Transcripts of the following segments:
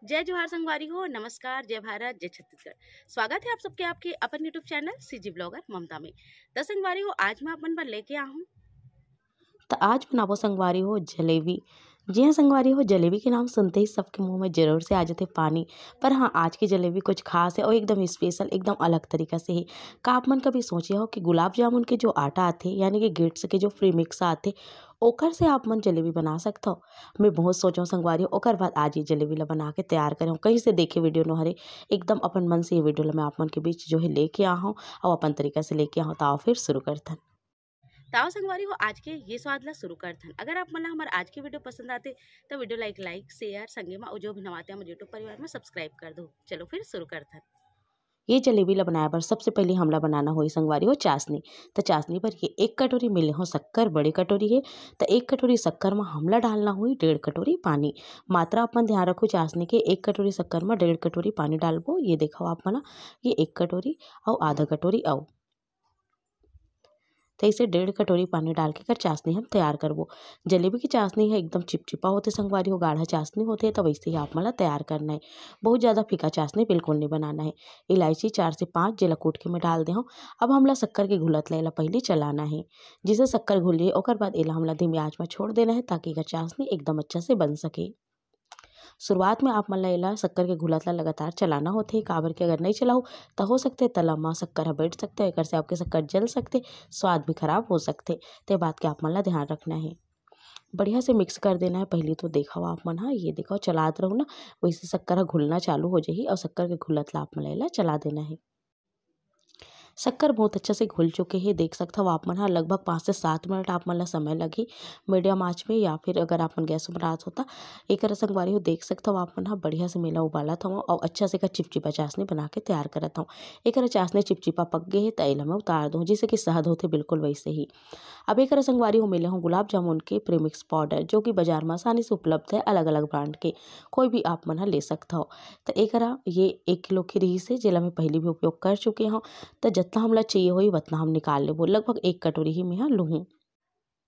जय जोहार संगवारी हो। नमस्कार, जय भारत, जय छत्तीसगढ़। स्वागत है आप सबके आपके अपन यूट्यूब चैनल सीजी ब्लॉगर ममता में। तो संगवारी हो, आज मैं अपन पर लेके आ हूँ तो आज बनाबो संगवारी हो जलेबी। जी हाँ संगवारी हो, जलेबी के नाम सुनते ही सबके मुंह में जरूर से आ जाते पानी। पर हाँ, आज की जलेबी कुछ खास है और एकदम स्पेशल, एकदम अलग तरीका से है। का आप मन कभी सोचे हो कि गुलाब जामुन के जो आटा आते यानी कि गिट्स के जो फ्री मिक्स आते ओकर से आप मन जलेबी बना सकते हो। मैं बहुत सोचा संगवारी हो, ओकर बाद आज ये जलेबी ला बना के तैयार करें। कहीं से देखे वीडियो न हरे, एकदम अपन मन से ये वीडियो ला मैं आप मन के बीच जो है लेके आ हूँ और अपन तरीका से लेके आओ। तो आओ फिर शुरू करते हैं। ताओ संगवारी हो, आज के ये स्वाद ला शुरू करथन। अगर आप मन हमारे आज की वीडियो पसंद आते तो वीडियो लाइक शेयर संगे में, और जो भी नवाते हैं यूट्यूब परिवार में सब्सक्राइब कर दो। चलो फिर शुरू करथन। ये जलेबी ला बनाए बर सबसे पहले हमला बनाना होई संगवारी हो चाशनी। तो चाशनी पर ये 1 कटोरी मिले हो शक्कर, बड़ी कटोरी है। तो 1 कटोरी शक्कर में हमला डालना हुई 1.5 कटोरी पानी। मात्रा अपन ध्यान रखो चाशनी के, 1 कटोरी शक्कर में 1.5 कटोरी पानी डालबो। ये देखो आप मना, ये 1 कटोरी और आधा कटोरी और तो इसे 1.5 कटोरी पानी डाल के कर चाशनी हम तैयार करबो। जलेबी की चाशनी है एकदम चिपचिपा होते संगवारी हो, गाढ़ा चाशनी होते है तो वैसे ही आप मला तैयार करना है। बहुत ज़्यादा फीका चाशनी बिल्कुल नहीं बनाना है। इलायची 4 से 5 जेला कूट के मैं डाल दे हूँ। अब हमला शक्कर के घुलत ला पहले चलाना है। जिसे शक्कर घुल जाए ओकर बाद एला हमला धीमी आंच में छोड़ देना है ताकि एकर चाशनी एकदम अच्छा से बन सके। शुरुआत में आप मन ला एला शक्कर के घुलत ला लगातार चलाना होथे। काबर के अगर नहीं चलाओ तो हो सकते तला म शक्कर ह बैठ सकते, एकर से आपके शक्कर जल सकते, स्वाद भी खराब हो सकते। ते बात के आप मन ला ध्यान रखना है। बढ़िया से मिक्स कर देना है। पहले तो देखो आप मन, हाँ ये देखो चलात रहो ना, वैसे शक्कर ह घुलना चालू हो जाही और शक्कर के घुलत ला आप मन ला एला चला देना है। शक्कर बहुत अच्छे से घुल चुके हैं, देख सकते हो आप मन। हाँ लगभग 5 से 7 मिनट आप मन ला समय लगी मीडियम आंच में, या फिर अगर आप मन गैस पर बनात होता एक संगवारी हो, देख सकते हो आप मन। हाँ बढ़िया से मेला उबालत हूँ और अच्छा से का चिपचिपा चाशनी बना के तैयार करत हूँ। एक चाशनी चिपचिपा पक गए है तो एला मैं उतार दूँ, जिससे कि शहद होते बिल्कुल वैसे ही। अब एक संगवारी हो मिले हूँ गुलाब जामुन के प्रीमिक्स पाउडर, जो कि बाजार में आसानी से उपलब्ध है, अलग अलग ब्रांड के, कोई भी आप मन ले सकता हो। तो एक ये 1 किलो की रीस है, जेला मैं पहले भी उपयोग कर चुके हूँ। तो जितना हमला चाहिए होई उतना हम निकाल लेबो। लगभग 1 कटोरी ही मैं लूँ।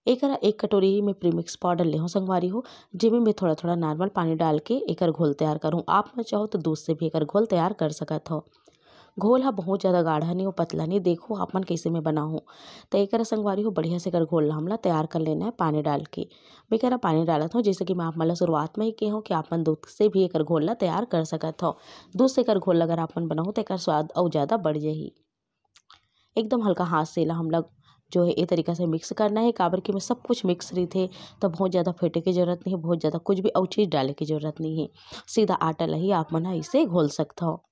एकरा 1 कटोरी ही मैं प्रीमिक्स पाउडर ले हूँ संगवारी हो, जिमें मैं थोड़ा थोड़ा नॉर्मल पानी डाल के एकर घोल तैयार करूँ। आप में चाहो तो दूध से भी एकर घोल तैयार कर सकत हो। घोल हा बहुत ज़्यादा गाढ़ा नहीं हो, पतला नहीं, देखो आप मन कैसे मैं बनाऊँ। तो एकरा संगवारी हो बढ़िया से एकर घोल ला हमला तैयार कर लेना है पानी डाल के। मैं एकरा पानी डालत हूँ, जैसे कि मैं आप मन ला शुरुआत में ही कहे हूँ कि आप मन दूध से भी एकर घोल ला तैयार कर सकत हो। दूध से एकर घोल अगर आप मन बनाओ तो एकर स्वाद और ज़्यादा बढ़ जाही। एकदम हल्का हाथ से ला हम लोग जो है ये तरीका से मिक्स करना है। काबर कि में सब कुछ मिक्स रही थे तो बहुत ज़्यादा फेंटे की जरूरत नहीं है, बहुत ज़्यादा कुछ भी और चीज़ डाले की जरूरत नहीं है। सीधा आटा ला ही आप मन इसे घोल सकते हो।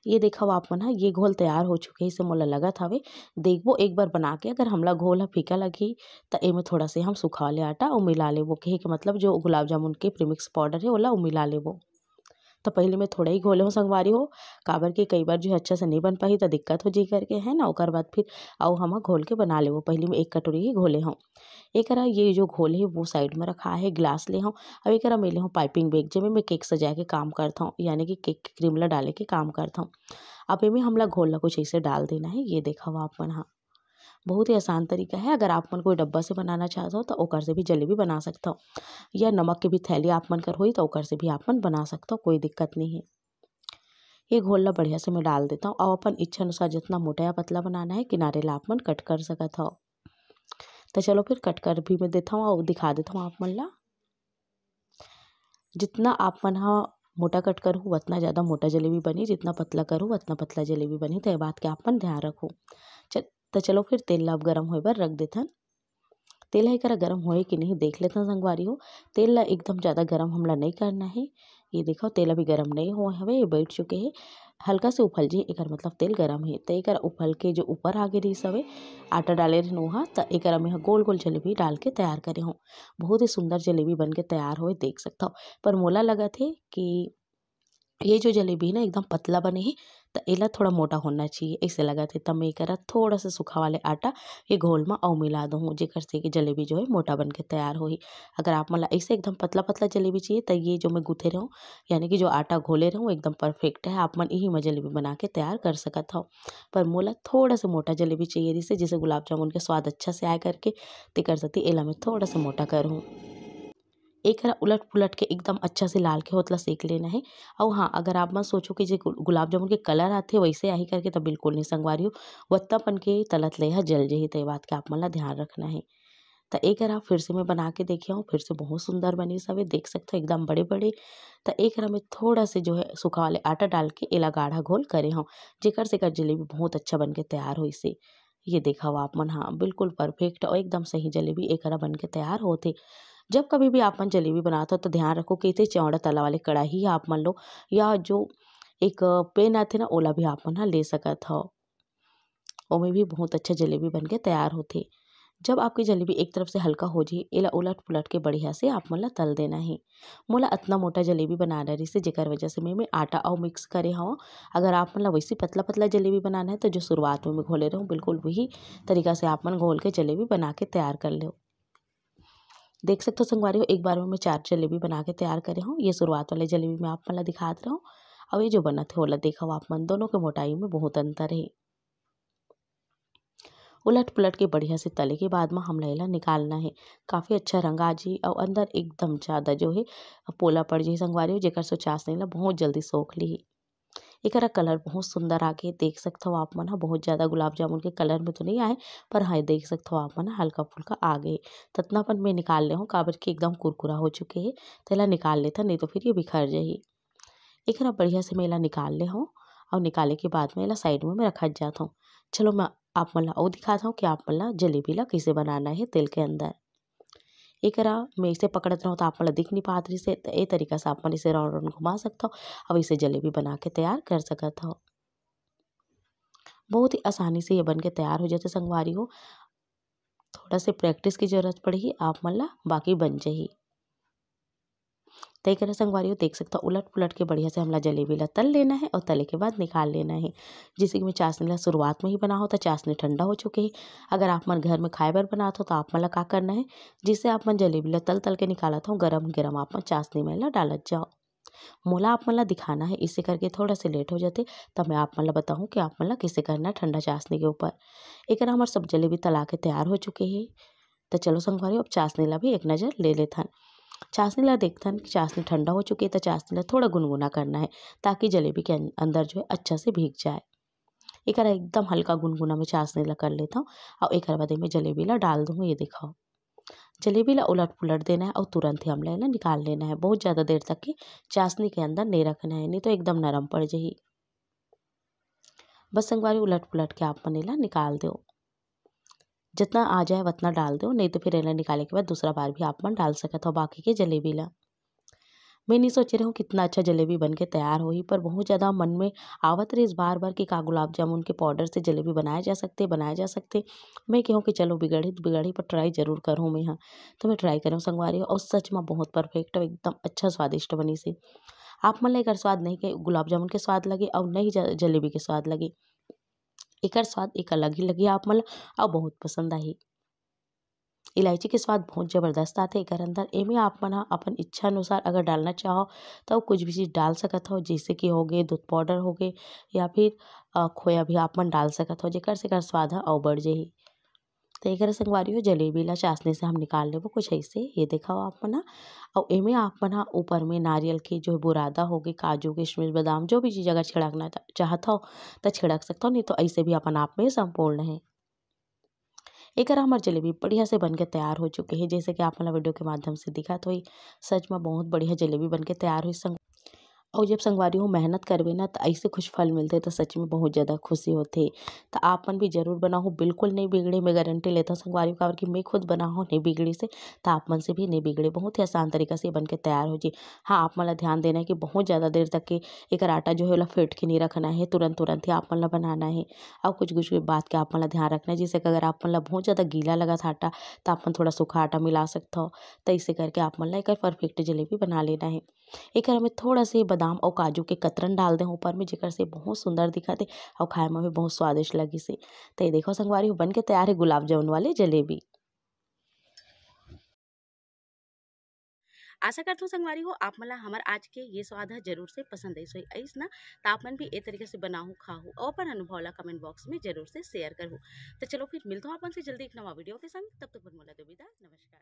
ये देखो आप मन, ये घोल तैयार हो चुके हैं, इसे मोला लगत हवे। देखबो एक बार बना के, अगर हमला घोल ह फीका लगी तो एमे थोड़ा से हम सुखा ले आटा और मिला लेबो। कहे के मतलब जो गुलाब जामुन के प्रीमिक्स पाउडर है ओला वो मिला लेबो। तो पहले मैं थोड़ा ही घोले हूँ संगवारी हो, काबर के कई बार जो है अच्छा से नहीं बन पाही तो दिक्कत हो जी करके है ना। ओकर बाद फिर और हम घोल के बना लेबो। पहले मैं 1 कटोरी ही घोले हूँ। एकरा ये जो घोल है वो साइड में रखा है, गिलास ले हूँ। अब एकरा मेले हूँ पाइपिंग बैग, जिसमें मैं केक सजा के काम करता हूँ, यानी कि केक की क्रीम ला डाले के काम करता हूँ। अब इनमें हमला घोल ला कुछ ऐसे डाल देना है। ये देखो आप मन, हाँ बहुत ही आसान तरीका है। अगर आप मन कोई डब्बा से बनाना चाहते हो तो ओकर से भी जलेबी बना सकते हो, या नमक के भी थैली आप मन कर होई तो ओकर से भी आप मन बना सकते हो, कोई दिक्कत नहीं है। ये घोल ला बढ़िया से मैं डाल देता हूँ और अपन इच्छा अनुसार जितना मोटा या पतला बनाना है किनारे ला आप मन कट कर सकत हो। तो चलो फिर कट कर भी मैं देता हूँ और दिखा देता हूँ आप मन ला। जितना आप मन हा मोटा कट करूँ उतना ज़्यादा मोटा जलेबी बनी, जितना पतला करूँ उतना पतला जलेबी बनी। तो ये बात के आप मन ध्यान रखो। तो चलो फिर तेल ला अब गरम होए बर रख देथन। तेल है करा गरम होए कि नहीं देख लेते हैं संगवारी हो। तेल ला एकदम ज़्यादा गरम हमला नहीं करना है। ये देखो तेल अभी गरम नहीं हुआ हवे, ये बैठ चुके हैं। हल्का से उफल जी एकर मतलब तेल गरम है। तो एकर उफल के जो ऊपर आगे रही सवे आटा डाले रहे नोहा, तो एकर में गोल गोल जलेबी डाल के तैयार करे हूँ। बहुत ही सुंदर जलेबी बन के तैयार हुए, देख सकता हो। पर मोला लगा थे कि ये जो जलेबी है ना एकदम पतला बने है, तो एला थोड़ा मोटा होना चाहिए, ऐसे लगा थे। तब मैं करा थोड़ा सा सूखा वाले आटा ये घोल में और मिला दूँ, जेकर से कि जलेबी जो है मोटा बन के तैयार होही। अगर आप मला ऐसे एकदम पतला पतला जलेबी चाहिए तो ये जो मैं गूथे रहूँ, यानी कि जो आटा घोले रहूँ एकदम परफेक्ट है। आप मन यही में जलेबी बना के तैयार कर सकत हो। पर मोला थोड़ा सा मोटा जलेबी चाहिए जिसे गुलाब जामुन के स्वाद अच्छा से आए करके ते कर सकती एला मैं थोड़ा सा मोटा करूँ। एक हरा उलट पुलट के एकदम अच्छा से लाल के होतला सेक लेना है। और हाँ, अगर आप मत सोचो कि जो गुलाब जामुन के कलर आते वैसे आही करके तो बिल्कुल नहीं संगवारी हो, वत्तापन के तलत ले जल जही, तो ये बात का आप मन ला ध्यान रखना है। तो एक हरा फिर से मैं बना के देखे हूँ, फिर से बहुत सुंदर बनी सवे, देख सकते हो एकदम बड़े बड़े। तो एक हरा में थोड़ा से जो है सूखा वाले आटा डाल के एला गाढ़ा घोल करे हूँ, जेकर से कर जलेबी बहुत अच्छा बन के तैयार हुई से। ये देखा हो आप मन, हाँ बिल्कुल परफेक्ट और एकदम सही जलेबी एक हरा बन के तैयार होते। जब कभी भी आप मन जलेबी बनाते हो तो ध्यान रखो कि इतने चौड़ा तला वाले कढ़ाई आप मन लो, या जो एक पेन आते ना ओला भी आप मन ह ले सकत हो, ओमे भी बहुत अच्छा जलेबी बन के तैयार होते। जब आपकी जलेबी एक तरफ से हल्का हो जाए, एला उलट पुलट के बढ़िया से आप मन ला तल देना है। मोला इतना मोटा जलेबी बनाना रही से, जेकर वजह से मैं आटा और मिक्स करे हूँ। अगर आप मन ला वैसी पतला पतला जलेबी बनाना है तो जो शुरुआत में मैं घोले रहूँ बिल्कुल वही तरीका से आप मन घोल के जलेबी बना के तैयार कर लो। देख सकते हो संगवारी हो, एक बार में मैं 4 जलेबी बना के तैयार करे हूँ। ये शुरुआत वाले जलेबी मैं आप मन ला दिखात रहा हूँ, और ये जो बना थे ओला देखा आप मन, दोनों के मोटाई में बहुत अंतर है। उलट पुलट के बढ़िया से तले के बाद में हम एला निकालना है। काफ़ी अच्छा रंग आ जी और अंदर एकदम ज़्यादा जो है पोला पड़ जी संगवारी हो, जेकर से चाशनी ला बहुत जल्दी सोख ली। एकरा कलर बहुत सुंदर आके देख सकते हो आप मन ह, बहुत ज़्यादा गुलाब जामुन के कलर में तो नहीं आए, पर हाँ देख सकते हो आप मन हल्का फुल्का आ गए। ततनापन में निकाल ले हूँ, काबर के एकदम कुरकुरा हो चुके हैं, तो एला निकाल लेता, नहीं तो फिर ये बिखर जाही। एकरा बढ़िया से मैं एला निकाल ले हूँ, और निकाले के बाद में एला साइड में मैं रखत जाता हूँ। चलो मैं आप मन ला और दिखाता हूँ कि आप मन ला जलेबी ला कैसे बनाना है तेल के अंदर। एकरा मैं इसे पकड़त रहूँ तो आप मन ला दिख नहीं पात रही से, तो ए तरीका से आप मन इसे राउंड राउंड घुमा सकते हो, अब इसे जलेबी बना के तैयार कर सकत हो। बहुत ही आसानी से ये बन के तैयार हो जाते संगवारी हो, थोड़ा से प्रैक्टिस की जरूरत पड़ेगी, आप मन ला बाकी बन जाही। तय करे संगवारी हो, देख सकते हो उलट पुलट के बढ़िया से हमला जलेबी ला तल लेना है, और तले के बाद निकाल लेना है। जैसे कि मैं चाशनी ला शुरुआत में ही बना हो तो चाशनी ठंडा हो चुके है। अगर आप मन घर में खाए बर बनाते हो तो आप मन ला का करना है, जिससे आप मन जलेबी ला तल तल के निकालत हो, गरम गरम आप मन चाशनी में ला डालत जाओ। मोला आप मन ला दिखाना है, इससे करके थोड़ा से लेट हो जाते, तब मैं आप मन ला बताऊँ कि आप मन ला कैसे करना है ठंडा चाशनी के ऊपर। एक हमारे सब जलेबी तला के तैयार हो चुके हैं। तो चलो संगवारी अब चाशनी ला भी एक नज़र ले लेथन। चाशनी ला देखथन कि चाशनी ठंडा हो चुकी है, तो चाशनी ला थोड़ा गुनगुना करना है, ताकि जलेबी के अंदर जो है अच्छा से भीग जाए। एक एकदम हल्का गुनगुना में चाशनी ला कर लेता हूँ, और एक बाद में जलेबी ला डाल दूँ। ये दिखाओ, जलेबी ला उलट पुलट देना है, और तुरंत ही हम ला निकाल लेना है। बहुत ज़्यादा देर तक के चाशनी के अंदर नहीं रखना है, नहीं तो एकदम नरम पड़ जाही। बस संगवारी उलट पुलट के आप मन ला निकाल दो, जितना आ जाए उतना डाल दो, नहीं तो फिर एला निकाले के बाद दूसरा बार भी आप मन डाल सकत हो बाकी के जलेबी ला। मैं नहीं सोच रही हूँ कितना अच्छा जलेबी बन के तैयार होही, पर बहुत ज़्यादा मन में आवत रही इस बार बार कि का गुलाब जामुन के पाउडर से जलेबी बनाए जा सकते। मैं कहूँ कि चलो बिगड़ी तो बिगड़ी, पर ट्राई जरूर करूँ मैं हाँ। तो मैं ट्राई करूँ संगवारी, और सच में बहुत परफेक्ट और एकदम अच्छा स्वादिष्ट बनी से। आप मन ला एकर स्वाद नहीं के गुलाब जामुन के स्वाद लगे, और नहीं जलेबी के स्वाद लगे, एकर स्वाद एक अलग ही लगी आप मन ला, और बहुत पसंद आई। इलायची के स्वाद बहुत ज़बरदस्त आते एकर अंदर। एमे आप मन ह अपन इच्छा अनुसार अगर डालना चाहो तो कुछ भी चीज़ डाल सकत हो, जैसे कि हो गए दूध पाउडर हो गए, या फिर खोया भी आप मन डाल सकत हो, जेकर से एकर स्वाद ह और बढ़ जाही। तो एकरे संगवारी हो जलेबी ला चाशनी से हम निकाल लेबो कुछ ऐसे, ये देखा आप मन ह। और एमे आप मन ह ऊपर में नारियल के जो बुरादा हो गए, काजू किशमिश बादाम जो भी चीज़ अगर छिड़कना चाहत हो तो छिड़क सकते हो, नहीं तो ऐसे भी अपन आप में संपूर्ण है। एकर हमर जलेबी बढ़िया से बन के तैयार हो चुके हैं, जैसे कि आप मन ला वीडियो के माध्यम से दिखत होई। सच में बहुत बढ़िया जलेबी बन के तैयार हुई संग, और जब संगवारी हो मेहनत करबे ना तो ऐसे कुछ फल मिलते तो सच में बहुत ज़्यादा खुशी होती। तो आप मन भी जरूर बनाओ, बिल्कुल नहीं बिगड़े, मैं गारंटी लेता हूँ संगवारी काबर कि मैं खुद बनाऊँ नहीं बिगड़ी से, तो आप मन से भी नहीं बिगड़े, बहुत ही आसान तरीका से बन के तैयार हो जी। हाँ, आप मन ला ध्यान देना है कि बहुत ज़्यादा देर तक के एकर आटा जो है ओला फेंट के नहीं रखना है, तुरंत तुरंत ही आप मन ला बनाना है। और कुछ कुछ बात के आप मन ला ध्यान रखना है, जैसे कि अगर आप मन ला बहुत ज़्यादा गीला लगा आटा तो आप मन थोड़ा सूखा आटा मिला सकते हो। तो इसे करके आप मन ला एकर परफेक्ट जलेबी बना लेना है। एकर में थोड़ा से बादाम और काजू के कतरन डाल दे ऊपर में, जेकर से बहुत सुंदर दिखत है और खाए में भी बहुत स्वादिष्ट लगी से। तो ये देखो संगवारी बन के तैयार है गुलाब जामुन वाले जलेबी। आशा करती हूँ संगवारी हो आप मन ला हमर आज के ये स्वाद ह जरूर से पसंद आई सोई अइस ना, तो आप मन भी ए तरीके से बनाहू खाहू और अपन अनुभव ला कमेंट बॉक्स में जरूर से शेयर करहू। तो चलो फिर मिलता हूँ अपन से जल्दी एक नवा वीडियो के संग, तब तक मोला दो विदा, नमस्कार।